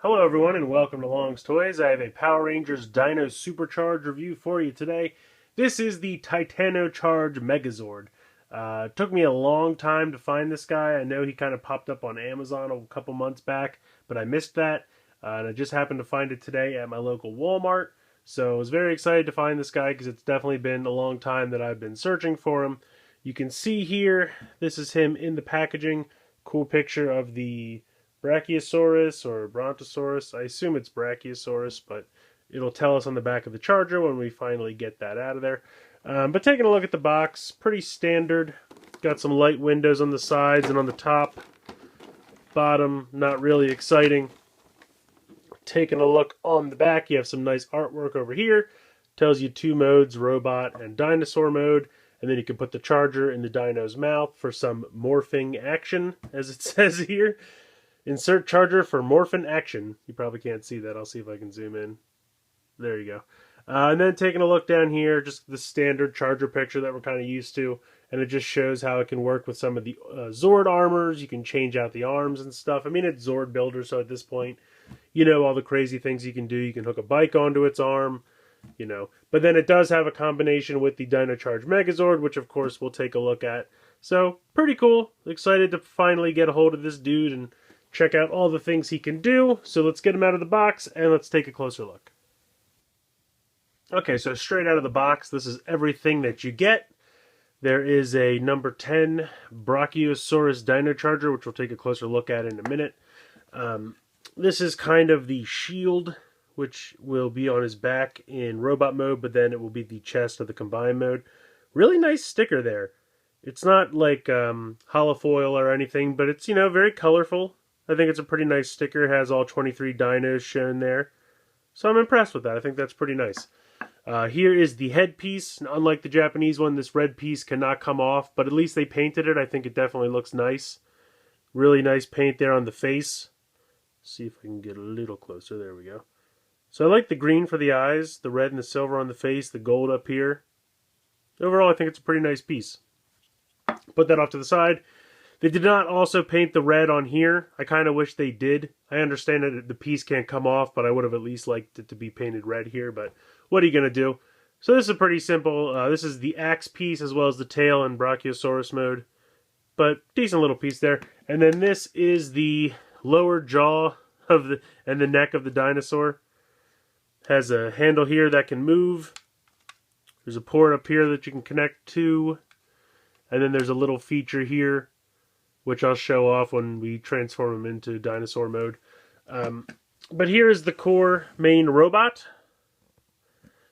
Hello everyone and welcome to Long's Toys. I have a Power Rangers Dino SuperCharge review for you today. This is the Titano Charge Megazord. It took me a long time to find this guy. I know he kind of popped up on Amazon a couple months back, but I missed that. And I just happened to find it today at my local Walmart. So I was very excited to find this guy because it's definitely been a long time that I've been searching for him. You can see here, this is him in the packaging. Cool picture of the Brachiosaurus or Brontosaurus. I assume it's Brachiosaurus, but it'll tell us on the back of the charger when we finally get that out of there. But taking a look at the box, pretty standard. Got some light windows on the sides and on the top. Bottom, not really exciting. Taking a look on the back, you have some nice artwork over here. Tells you 2 modes, robot and dinosaur mode. And then you can put the charger in the dino's mouth for some morphing action, as it says here. Insert charger for morphin action. You probably can't see that. I'll see if I can zoom in. There you go. And then taking a look down here, just the standard charger picture that we're kind of used to. And it just shows how it can work with some of the Zord armors. You can change out the arms and stuff. I mean, it's Zord Builder, so at this point, you know all the crazy things you can do. You can hook a bike onto its arm, you know. But then it does have a combination with the Dino Charge Megazord, which of course we'll take a look at. So, pretty cool. Excited to finally get a hold of this dude and check out all the things he can do. So let's get him out of the box and let's take a closer look. Okay, so straight out of the box, this is everything that you get. There is a number 10 Brachiosaurus Dino Charger, which we'll take a closer look at in a minute. This is kind of the shield, which will be on his back in robot mode, but then it will be the chest of the combined mode. Really nice sticker there. It's not like holofoil or anything, but it's, you know, very colorful. I think it's a pretty nice sticker. It has all 23 dinos shown there. So I'm impressed with that. I think that's pretty nice. Here is the headpiece. Unlike the Japanese one, this red piece cannot come off, but at least they painted it. I think it definitely looks nice. Really nice paint there on the face. See if I can get a little closer. There we go. So I like the green for the eyes, the red and the silver on the face, the gold up here. Overall, I think it's a pretty nice piece. Put that off to the side. They did not also paint the red on here. I kind of wish they did. I understand that the piece can't come off, but I would have at least liked it to be painted red here. But what are you going to do? So this is pretty simple. This is the axe piece as well as the tail in Brachiosaurus mode. But decent little piece there. And then this is the lower jaw of and the neck of the dinosaur. Has a handle here that can move. There's a port up here that you can connect to. And then there's a little feature here, which I'll show off when we transform him into Dinosaur Mode. But here is the core main robot.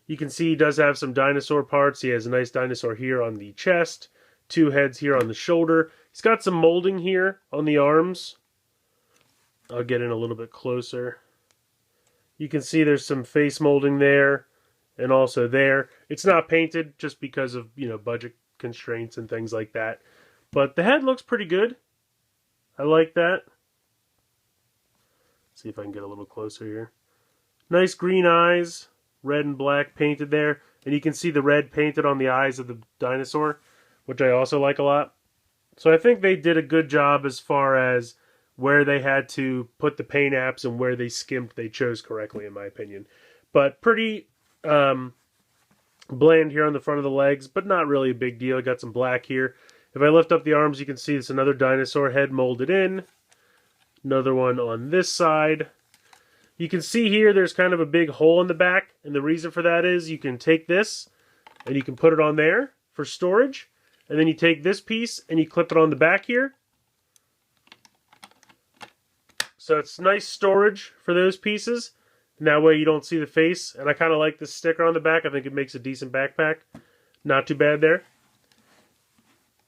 You can see he does have some dinosaur parts. He has a nice dinosaur here on the chest, 2 heads here on the shoulder. He's got some molding here on the arms. I'll get in a little bit closer. You can see there's some face molding there and also there. It's not painted just because of, you know, budget constraints and things like that. But the head looks pretty good. I like that. See if I can get a little closer here. Nice green eyes, red and black painted there. And you can see the red painted on the eyes of the dinosaur, which I also like a lot. So I think they did a good job as far as where they had to put the paint apps and where they skimped, they chose correctly in my opinion. But pretty bland here on the front of the legs, but not really a big deal. Got some black here. If I lift up the arms, you can see it's another dinosaur head molded in. Another one on this side. You can see here there's kind of a big hole in the back, and the reason for that is you can take this and you can put it on there for storage, and then you take this piece and you clip it on the back here. So it's nice storage for those pieces, and that way you don't see the face. And I kind of like this sticker on the back. I think it makes a decent backpack. Not too bad there.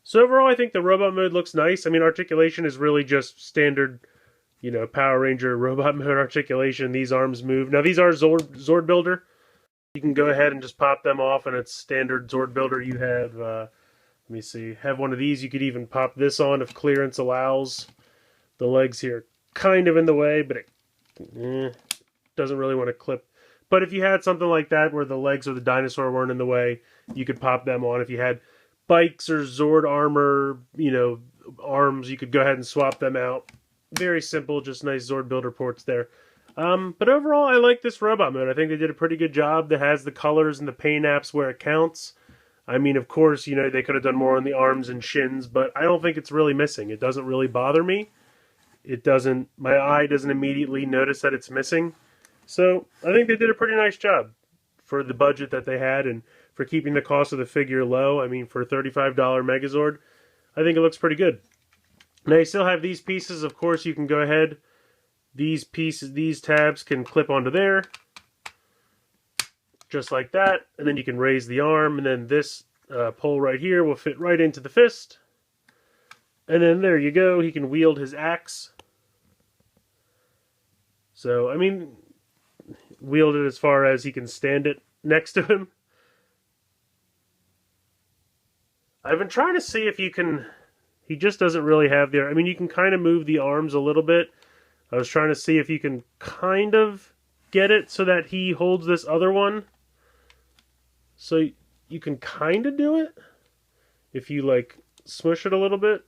So overall, I think the robot mode looks nice. I mean, articulation is really just standard, you know, Power Ranger robot mode articulation. These arms move. Now, these are Zord Builder. You can go ahead and just pop them off, and it's standard Zord Builder. You have, let me see, have one of these. You could even pop this on if clearance allows. The legs here kind of in the way, but it doesn't really want to clip. But if you had something like that where the legs of the dinosaur weren't in the way, you could pop them on. If you had bikes or Zord armor, you know, arms, you could go ahead and swap them out. Very simple, just nice Zord Builder ports there. But overall, I like this robot mode. I think they did a pretty good job that has the colors and the paint apps where it counts. I mean, of course, you know, they could have done more on the arms and shins, but I don't think it's really missing. It doesn't really bother me. It doesn't, my eye doesn't immediately notice that it's missing. So I think they did a pretty nice job for the budget that they had and for keeping the cost of the figure low. I mean, for a $35 Megazord, I think it looks pretty good. Now you still have these pieces. Of course, you can go ahead. These pieces, these tabs can clip onto there. Just like that. And then you can raise the arm. And then this pole right here will fit right into the fist. And then there you go. He can wield his axe. So, I mean, wield it as far as he can stand it next to him. I've been trying to see if you can... He just doesn't really have the... I mean, you can kind of move the arms a little bit. I was trying to see if you can kind of get it so that he holds this other one. So you can kind of do it. If you, like, smush it a little bit.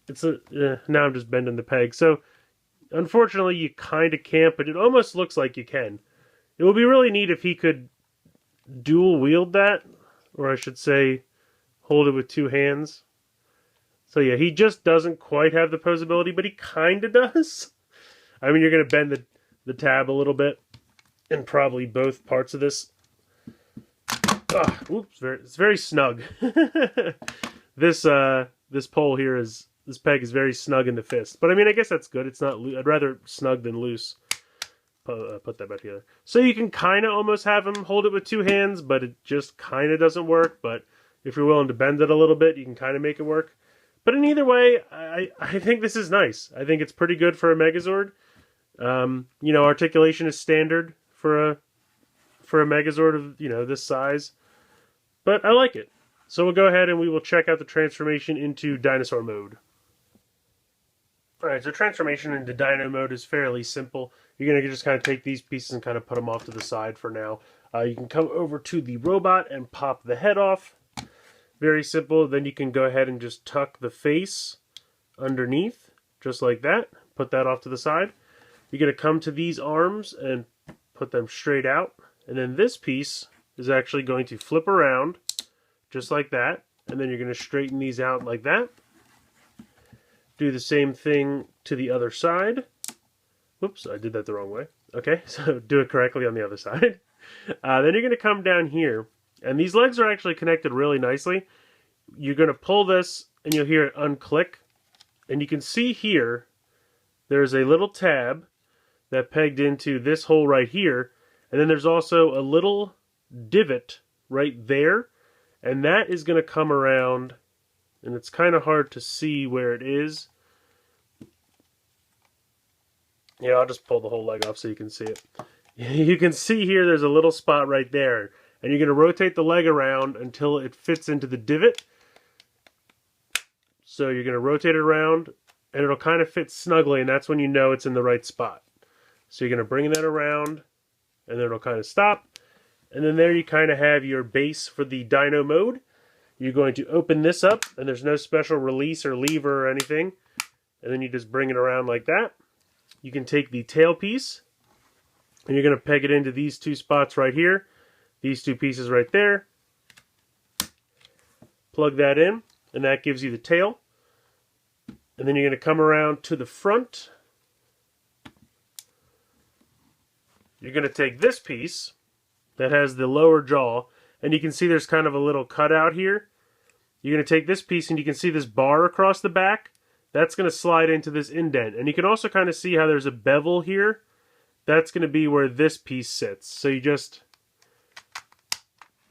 It's a... now I'm just bending the peg. So, unfortunately, you kind of can't, but it almost looks like you can. It would be really neat if he could dual wield that. Or I should say, hold it with two hands. So yeah, he just doesn't quite have the posability, but he kind of does. I mean, you're going to bend the tab a little bit, and probably both parts of this. Oops, it's very snug. This pole here this peg is very snug in the fist. But I mean, I guess that's good. It's not. I'd rather snug than loose. Put that back together. So you can kind of almost have him hold it with two hands, but it just kind of doesn't work. But if you're willing to bend it a little bit, you can kind of make it work. But in either way, I think this is nice. I think it's pretty good for a Megazord. You know, articulation is standard for a Megazord of, you know, this size. But I like it. So we'll go ahead and we will check out the transformation into Dinosaur Mode. Alright, so transformation into Dino Mode is fairly simple. You're going to just kind of take these pieces and kind of put them off to the side for now. You can come over to the robot and pop the head off. Very simple. Then you can go ahead and just tuck the face underneath, just like that. Put that off to the side. You're going to come to these arms and put them straight out. And then this piece is actually going to flip around, just like that. And then you're going to straighten these out like that. Do the same thing to the other side. Whoops, I did that the wrong way. Okay, so do it correctly on the other side. Then you're going to come down here. And these legs are actually connected really nicely. You're going to pull this, and you'll hear it unclick. And you can see here, there's a little tab that pegged into this hole right here. And then there's also a little divot right there. And that is going to come around, and it's kind of hard to see where it is. Yeah, I'll just pull the whole leg off so you can see it. You can see here there's a little spot right there. And you're going to rotate the leg around until it fits into the divot. So you're going to rotate it around, and it'll kind of fit snugly, and that's when you know it's in the right spot. So you're going to bring that around, and then it'll kind of stop. And then there you kind of have your base for the Dino Mode. You're going to open this up, and there's no special release or lever or anything. And then you just bring it around like that. You can take the tail piece, and you're going to peg it into these two spots right here. These two pieces right there. Plug that in, and that gives you the tail. And then you're going to come around to the front. You're going to take this piece that has the lower jaw, and you can see there's kind of a little cutout here. You're going to take this piece, and you can see this bar across the back. That's going to slide into this indent. And you can also kind of see how there's a bevel here. That's going to be where this piece sits. So you just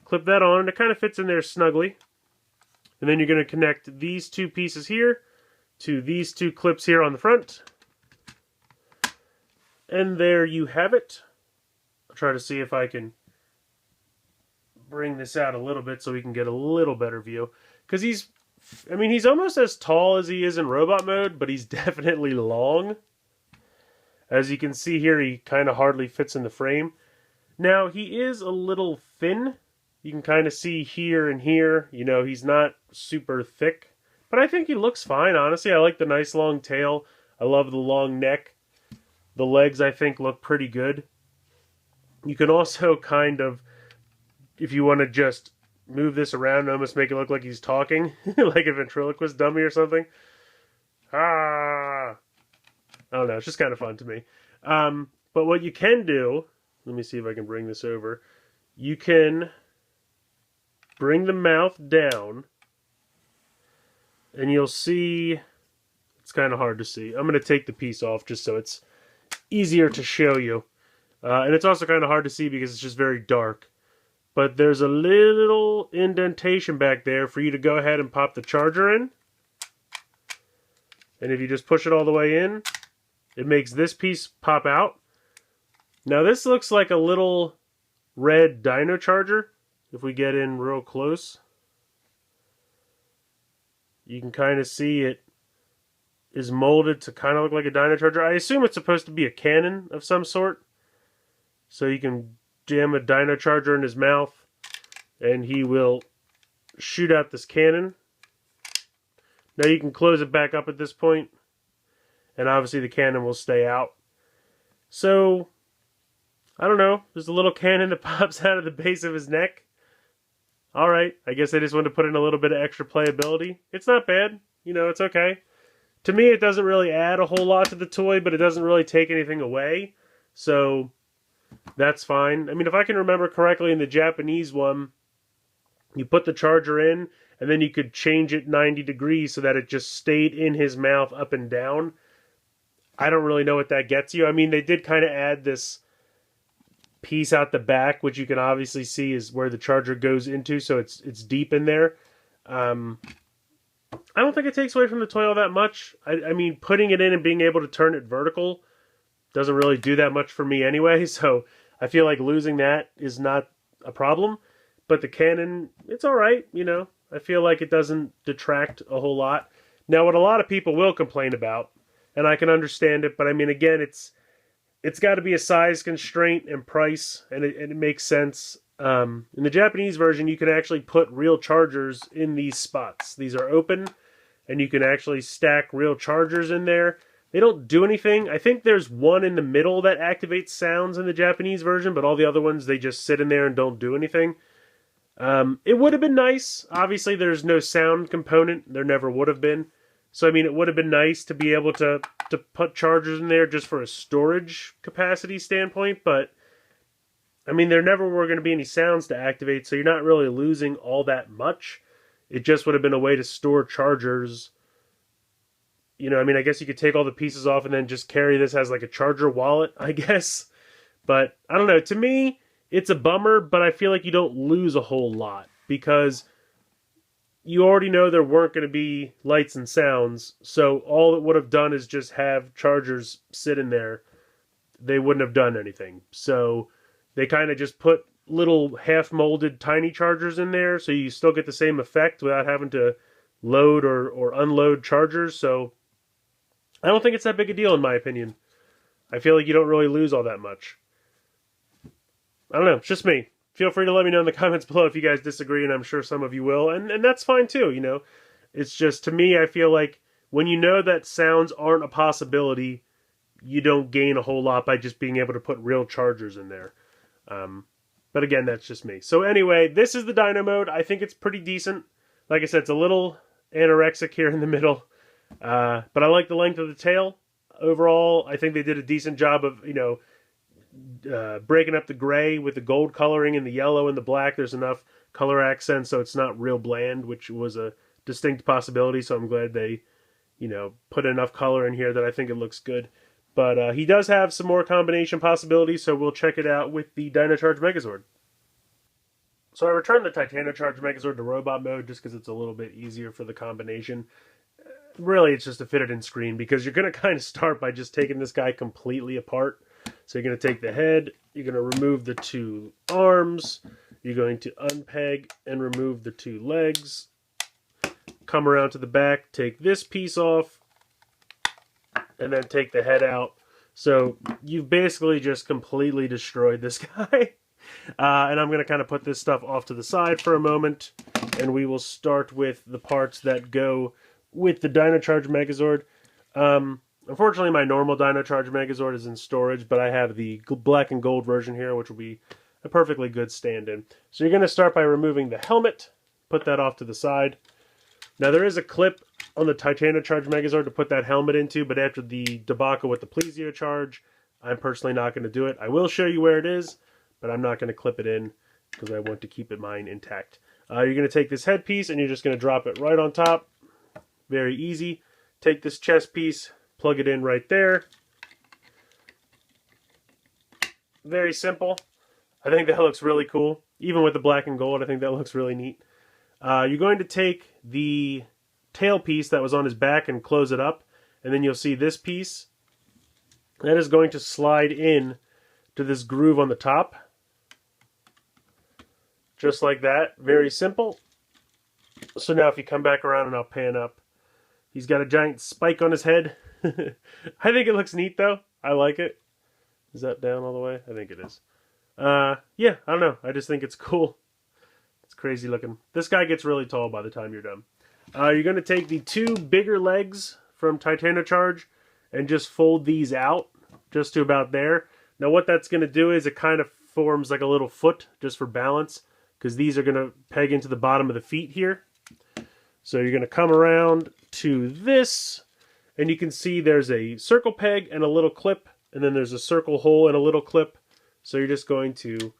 clip that on, and it kind of fits in there snugly. And then you're going to connect these two pieces here to these two clips here on the front. And there you have it. I'll try to see if I can bring this out a little bit so we can get a little better view. Because he's almost as tall as he is in robot mode, but he's definitely long. As you can see here, he kind of hardly fits in the frame. Now, he is a little thin. You can kind of see here and here, you know, he's not super thick. But I think he looks fine, honestly. I like the nice long tail. I love the long neck. The legs, I think, look pretty good. You can also kind of, if you want to just move this around and almost make it look like he's talking, like a ventriloquist dummy or something. Ah! I don't know, it's just kind of fun to me. But what you can do, let me see if I can bring this over. You can bring the mouth down, and you'll see, it's kind of hard to see. I'm going to take the piece off just so it's easier to show you. And it's also kind of hard to see because it's just very dark. But there's a little indentation back there for you to go ahead and pop the charger in. And if you just push it all the way in, it makes this piece pop out. Now this looks like a little red Dino charger. If we get in real close, you can kind of see it is molded to kind of look like a Dino charger. I assume it's supposed to be a cannon of some sort. So you can jam a Dino charger in his mouth and he will shoot out this cannon. Now you can close it back up at this point, and obviously the cannon will stay out. So, I don't know, there's a little cannon that pops out of the base of his neck. Alright, I guess I just wanted to put in a little bit of extra playability. It's not bad, you know, it's okay. To me, it doesn't really add a whole lot to the toy, but it doesn't really take anything away. So, that's fine. I mean, if I can remember correctly, in the Japanese one, you put the charger in, and then you could change it 90 degrees so that it just stayed in his mouth up and down. I don't really know what that gets you. I mean, they did kind of add this piece out the back, which you can obviously see is where the charger goes into, so it's deep in there. I don't think it takes away from the toy all that much. I mean, putting it in and being able to turn it vertical doesn't really do that much for me anyway, so I feel like losing that is not a problem. But the cannon, it's alright, you know. I feel like it doesn't detract a whole lot. Now, what a lot of people will complain about, and I can understand it, but I mean, again, it's got to be a size constraint and price, and it makes sense. In the Japanese version, you can actually put real chargers in these spots. These are open, and you can actually stack real chargers in there. They don't do anything. I think there's one in the middle that activates sounds in the Japanese version, but all the other ones, they just sit in there and don't do anything. It would have been nice. Obviously, there's no sound component. There never would have been. So, I mean, it would have been nice to be able to put chargers in there just for a storage capacity standpoint, but, I mean, there never were going to be any sounds to activate, so you're not really losing all that much. It just would have been a way to store chargers. You know, I mean, I guess you could take all the pieces off and then just carry this as like a charger wallet, I guess. But, I don't know, to me, it's a bummer, but I feel like you don't lose a whole lot because you already know there weren't going to be lights and sounds, so all it would have done is just have chargers sit in there. They wouldn't have done anything. So they kind of just put little half-molded tiny chargers in there, so you still get the same effect without having to load or unload chargers. So I don't think it's that big a deal, in my opinion. I feel like you don't really lose all that much. I don't know, it's just me. Feel free to let me know in the comments below if you guys disagree, and I'm sure some of you will, and that's fine too, you know. It's just, to me, I feel like when you know that sounds aren't a possibility, you don't gain a whole lot by just being able to put real chargers in there. But again, that's just me. So anyway, this is the Dino Mode. I think it's pretty decent. Like I said, it's a little anorexic here in the middle, but I like the length of the tail. Overall, I think they did a decent job of, you know, breaking up the gray with the gold coloring and the yellow and the black. There's enough color accents so it's not real bland, which was a distinct possibility, so I'm glad they, you know, put enough color in here that I think it looks good. But he does have some more combination possibilities, so we'll check it out with the Dinocharge Megazord. So I returned the Titanocharge Megazord to robot mode just because it's a little bit easier for the combination. Really, it's just to fit it in screen, because you're going to kind of start by just taking this guy completely apart. So you're going to take the head, you're going to remove the two arms, you're going to unpeg and remove the two legs, come around to the back, take this piece off, and then take the head out. So you've basically just completely destroyed this guy. And I'm going to kind of put this stuff off to the side for a moment, and we will start with the parts that go with the Dinocharge Megazord. Unfortunately, my normal Dino-Charge Megazord is in storage, but I have the black and gold version here, which will be a perfectly good stand-in. So you're going to start by removing the helmet, put that off to the side. Now there is a clip on the Titano-Charge Megazord to put that helmet into, but after the debacle with the Plesiocharge, I'm personally not going to do it. I will show you where it is, but I'm not going to clip it in because I want to keep mine intact. You're going to take this headpiece and you're just going to drop it right on top. Very easy. Take this chest piece, plug it in right there. Very simple. I think that looks really cool. Even with the black and gold, I think that looks really neat. You're going to take the tail piece that was on his back and close it up, and then you'll see this piece. That is going to slide in to this groove on the top. Just like that. Very simple. So now if you come back around and I'll pan up, he's got a giant spike on his head. I think it looks neat though. I like it. Is that down all the way? I think it is. Yeah, I don't know. I just think it's cool. It's crazy looking. This guy gets really tall by the time you're done. You're going to take the two bigger legs from Titano-Charge and just fold these out just to about there. Now what that's going to do is it kind of forms like a little foot just for balance, because these are going to peg into the bottom of the feet here. So you're going to come around to this, and you can see there's a circle peg and a little clip, and then there's a circle hole and a little clip. So you're just going to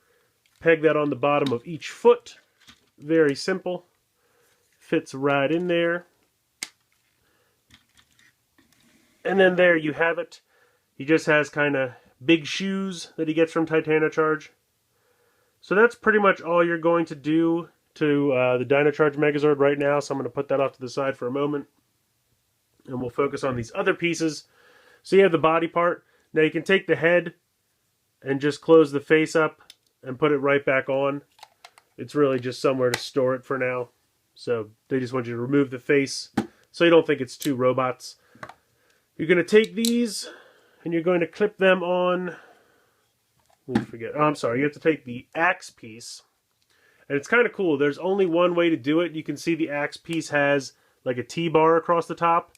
peg that on the bottom of each foot. Very simple. Fits right in there. And then there you have it. He just has kind of big shoes that he gets from Titano-Charge. So that's pretty much all you're going to do to the Dino-Charge Megazord right now. So I'm going to put that off to the side for a moment. And we'll focus on these other pieces. So you have the body part. Now you can take the head and just close the face up and put it right back on. It's really just somewhere to store it for now. So they just want you to remove the face so you don't think it's two robots. You're going to take these and you're going to clip them on. Let me forget. Oh, I'm sorry. You have to take the axe piece. And it's kind of cool. There's only one way to do it. You can see the axe piece has like a T-bar across the top.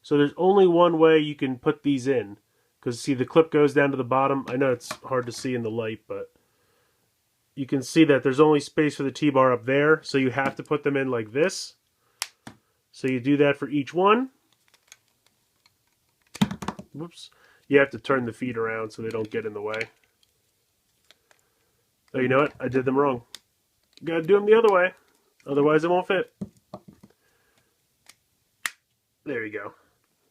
So there's only one way you can put these in. Because see, the clip goes down to the bottom. I know it's hard to see in the light, but you can see that there's only space for the T-bar up there. So you have to put them in like this. So you do that for each one. Whoops. You have to turn the feet around so they don't get in the way. Oh, you know what? I did them wrong. You gotta do them the other way. Otherwise it won't fit. There you go.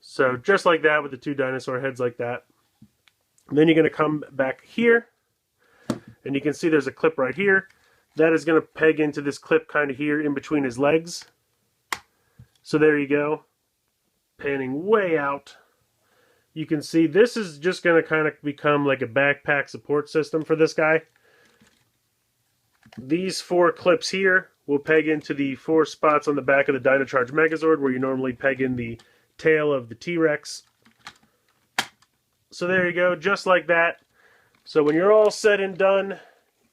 So just like that with the two dinosaur heads like that. And then you're going to come back here. And you can see there's a clip right here. That is going to peg into this clip kind of here in between his legs. So there you go. Panning way out. You can see this is just going to kind of become like a backpack support system for this guy. These four clips here will peg into the four spots on the back of the Dino-Charge Megazord where you normally peg in the tail of the T-Rex. So there you go, just like that. So when you're all said and done,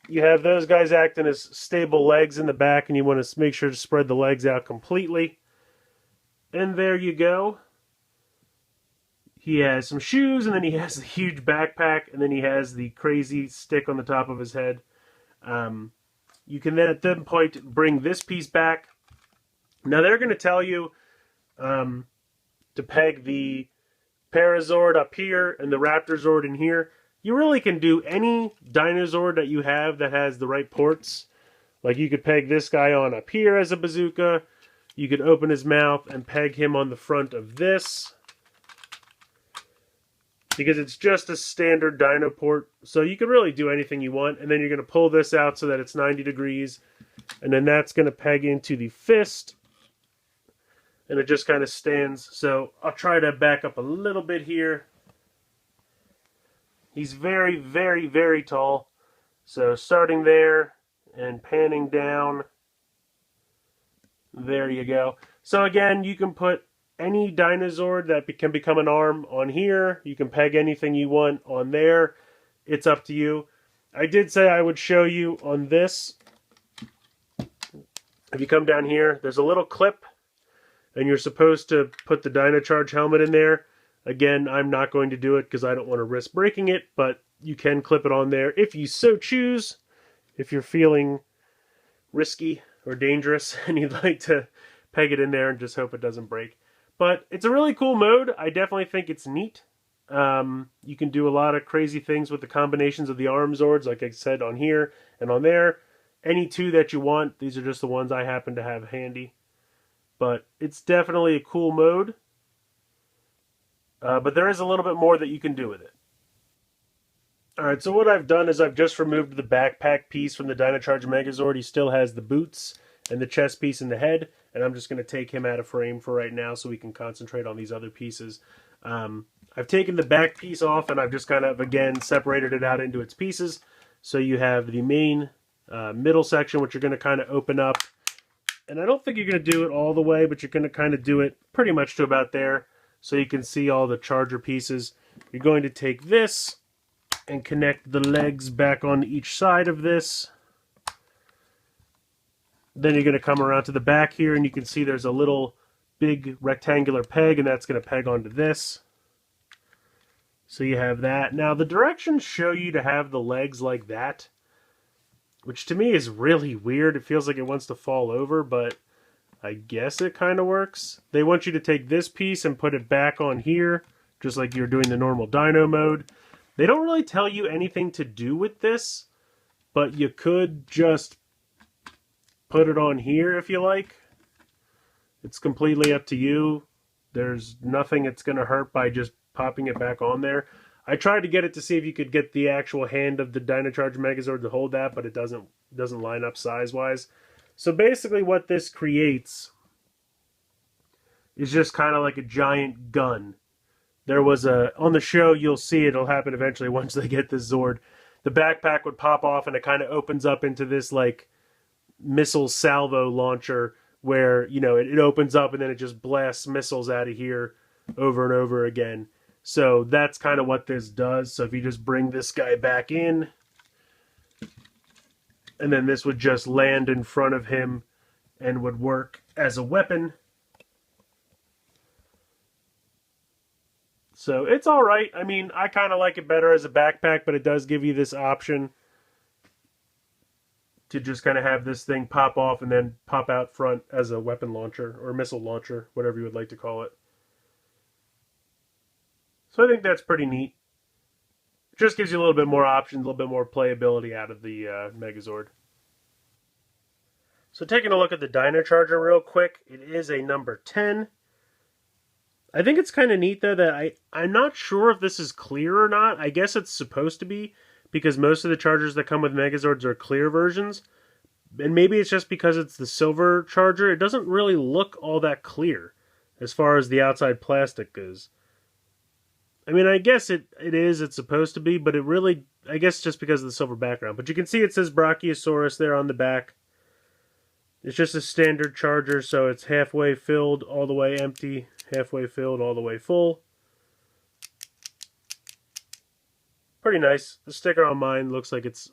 you have those guys acting as stable legs in the back, and you want to make sure to spread the legs out completely. And there you go. He has some shoes, and then he has a huge backpack, and then he has the crazy stick on the top of his head. You can then at that point bring this piece back. Now they're going to tell you to peg the Parazord up here and the Raptorzord in here. You really can do any Dinozord that you have that has the right ports. Like you could peg this guy on up here as a bazooka. You could open his mouth and peg him on the front of this. Because it's just a standard Dino port. So you can really do anything you want. And then you're going to pull this out so that it's 90 degrees. And then that's going to peg into the fist. And it just kind of stands. So I'll try to back up a little bit here. He's very, very, very tall. So starting there and panning down. There you go. So again, you can put any Dinozord that can become an arm on here. You can peg anything you want on there. It's up to you. I did say I would show you on this. If you come down here, there's a little clip. And you're supposed to put the Dino-Charge helmet in there. Again, I'm not going to do it because I don't want to risk breaking it, but you can clip it on there if you so choose. If you're feeling risky or dangerous and you'd like to peg it in there and just hope it doesn't break. But it's a really cool mode. I definitely think it's neat. You can do a lot of crazy things with the combinations of the arm Zords, like I said, on here and on there. Any two that you want. These are just the ones I happen to have handy. But it's definitely a cool mode. But there is a little bit more that you can do with it. Alright, so what I've done is I've just removed the backpack piece from the Dinocharge Megazord. He still has the boots and the chest piece and the head, and I'm just going to take him out of frame for right now so we can concentrate on these other pieces. I've taken the back piece off and I've just kind of, again, separated it out into its pieces. So you have the main middle section, which you're going to kind of open up. And I don't think you're going to do it all the way, but you're going to kind of do it pretty much to about there. So you can see all the charger pieces. You're going to take this and connect the legs back on each side of this. Then you're going to come around to the back here, and you can see there's a little big rectangular peg, and that's going to peg onto this. So you have that. Now the directions show you to have the legs like that, which to me is really weird. It feels like it wants to fall over, but I guess it kind of works. They want you to take this piece and put it back on here, just like you're doing the normal Dino Mode. They don't really tell you anything to do with this, but you could just put it on here if you like. It's completely up to you. There's nothing it's going to hurt by just popping it back on there. I tried to get it to see if you could get the actual hand of the Dinocharge Megazord to hold that, but it doesn't line up size-wise. So basically what this creates is just kind of like a giant gun. There was on the show, you'll see it'll happen eventually once they get this Zord. The backpack would pop off and it kind of opens up into this like missile salvo launcher where, you know, it opens up and then it just blasts missiles out of here over and over again. So that's kind of what this does. So if you just bring this guy back in, and then this would just land in front of him and would work as a weapon. So it's alright. I mean, I kind of like it better as a backpack, but it does give you this option to just kind of have this thing pop off and then pop out front as a weapon launcher or missile launcher, whatever you would like to call it. So I think that's pretty neat. It just gives you a little bit more options, a little bit more playability out of the Megazord. So taking a look at the Dinocharger real quick, it is a number 10. I think it's kind of neat though that I'm not sure if this is clear or not. I guess it's supposed to be because most of the chargers that come with Megazords are clear versions. And maybe it's just because it's the silver charger. It doesn't really look all that clear as far as the outside plastic goes. I mean, I guess it's supposed to be, but it really, I guess just because of the silver background. But you can see it says Brachiosaurus there on the back. It's just a standard charger, so it's halfway filled, all the way empty, halfway filled, all the way full. Pretty nice. The sticker on mine looks like it's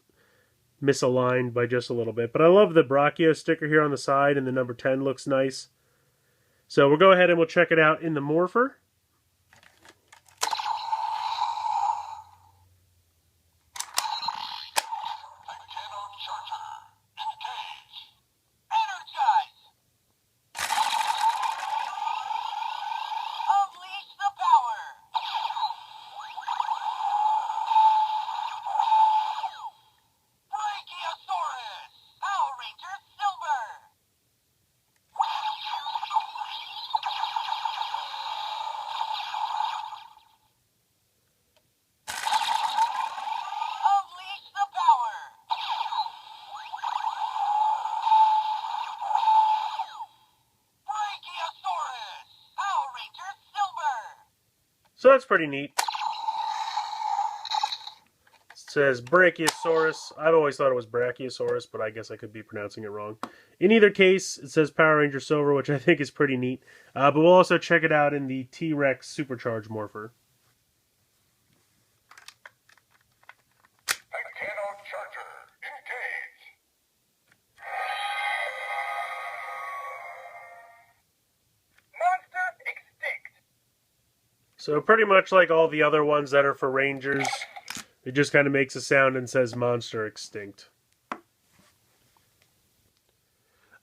misaligned by just a little bit. But I love the Brachio sticker here on the side, and the number 10 looks nice. So we'll go ahead and we'll check it out in the Morpher. So that's pretty neat. It says Brachiosaurus. I've always thought it was Brachiosaurus, but I guess I could be pronouncing it wrong. In either case, it says Power Ranger Silver, which I think is pretty neat. But we'll also check it out in the T-Rex SuperCharge Morpher. So pretty much like all the other ones that are for Rangers, it just kind of makes a sound and says monster extinct.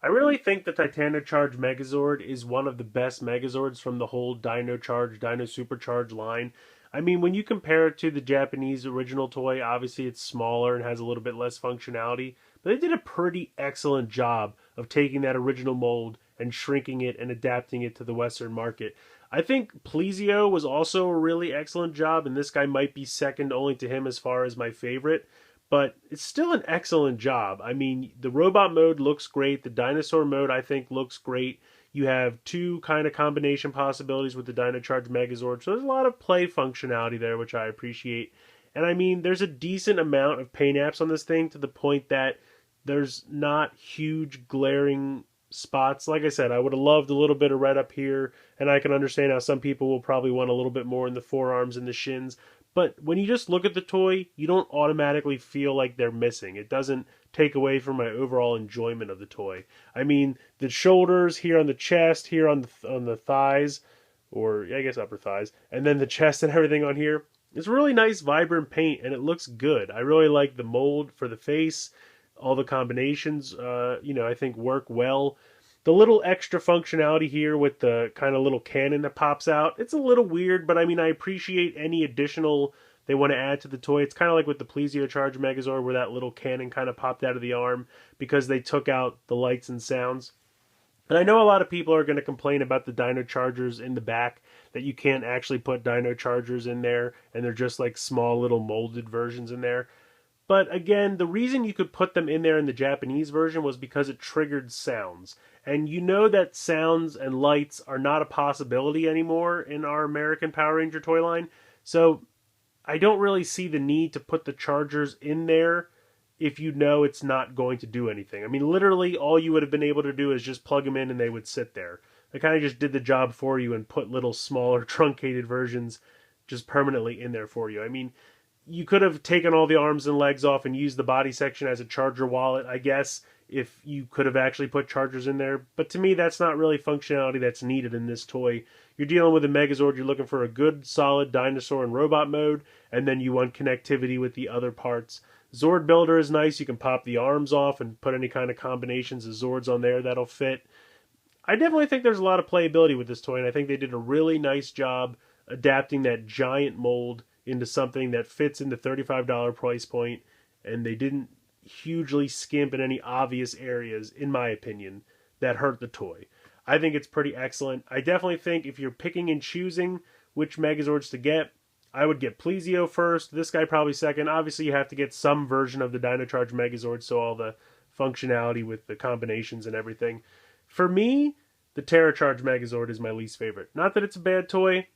I really think the Titano Charge Megazord is one of the best Megazords from the whole Dino Charge, Dino SuperCharge line. I mean, when you compare it to the Japanese original toy, obviously it's smaller and has a little bit less functionality, but they did a pretty excellent job of taking that original mold and shrinking it and adapting it to the Western market. I think Plesio was also a really excellent job, and this guy might be second only to him as far as my favorite. But it's still an excellent job. I mean, the robot mode looks great. The dinosaur mode, I think, looks great. You have two kind of combination possibilities with the Dino Charge Megazord. So there's a lot of play functionality there, which I appreciate. And I mean, there's a decent amount of paint apps on this thing to the point that there's not huge glaring spots. Like I said, I would have loved a little bit of red up here. And I can understand how some people will probably want a little bit more in the forearms and the shins. But when you just look at the toy, you don't automatically feel like they're missing. It doesn't take away from my overall enjoyment of the toy. I mean, the shoulders here on the chest, here on the thighs, or I guess upper thighs, and then the chest and everything on here. It's really nice, vibrant paint, and it looks good. I really like the mold for the face. All the combinations, I think work well. The little extra functionality here with the kind of little cannon that pops out, it's a little weird, but I mean, I appreciate any additional they want to add to the toy. It's kind of like with the Plesio Charge Megazord where that little cannon kind of popped out of the arm because they took out the lights and sounds. And I know a lot of people are going to complain about the Dino Chargers in the back, that you can't actually put Dino Chargers in there, and they're just like small little molded versions in there. But again, the reason you could put them in there in the Japanese version was because it triggered sounds. And you know that sounds and lights are not a possibility anymore in our American Power Ranger toy line. So I don't really see the need to put the chargers in there if you know it's not going to do anything. I mean, literally all you would have been able to do is just plug them in and they would sit there. They kind of just did the job for you and put little smaller truncated versions just permanently in there for you. I mean, you could have taken all the arms and legs off and used the body section as a charger wallet, I guess, if you could have actually put chargers in there. But to me, that's not really functionality that's needed in this toy. You're dealing with a Megazord, you're looking for a good, solid dinosaur and robot mode, and then you want connectivity with the other parts. Zord Builder is nice. You can pop the arms off and put any kind of combinations of Zords on there that'll fit. I definitely think there's a lot of playability with this toy, and I think they did a really nice job adapting that giant mold into something that fits in the $35 price point, and they didn't hugely skimp in any obvious areas, in my opinion, that hurt the toy. I think it's pretty excellent. I definitely think if you're picking and choosing which Megazords to get, I would get Plesio first, this guy probably second. Obviously, you have to get some version of the Dino Charge Megazord, so all the functionality with the combinations and everything. For me, the Terra Charge Megazord is my least favorite. Not that it's a bad toy,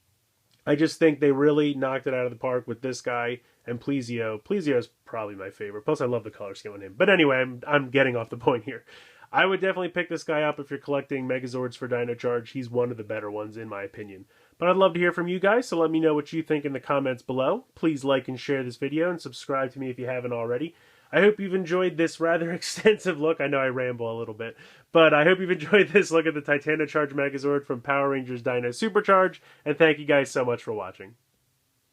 I just think they really knocked it out of the park with this guy and Plesio. Plesio is probably my favorite. Plus, I love the color scheme on him. But anyway, I'm getting off the point here. I would definitely pick this guy up if you're collecting Megazords for Dino Charge. He's one of the better ones, in my opinion. But I'd love to hear from you guys, so let me know what you think in the comments below. Please like and share this video and subscribe to me if you haven't already. I hope you've enjoyed this rather extensive look. I know I ramble a little bit, but I hope you've enjoyed this look at the Titano Charge Megazord from Power Rangers Dino SuperCharge, and thank you guys so much for watching.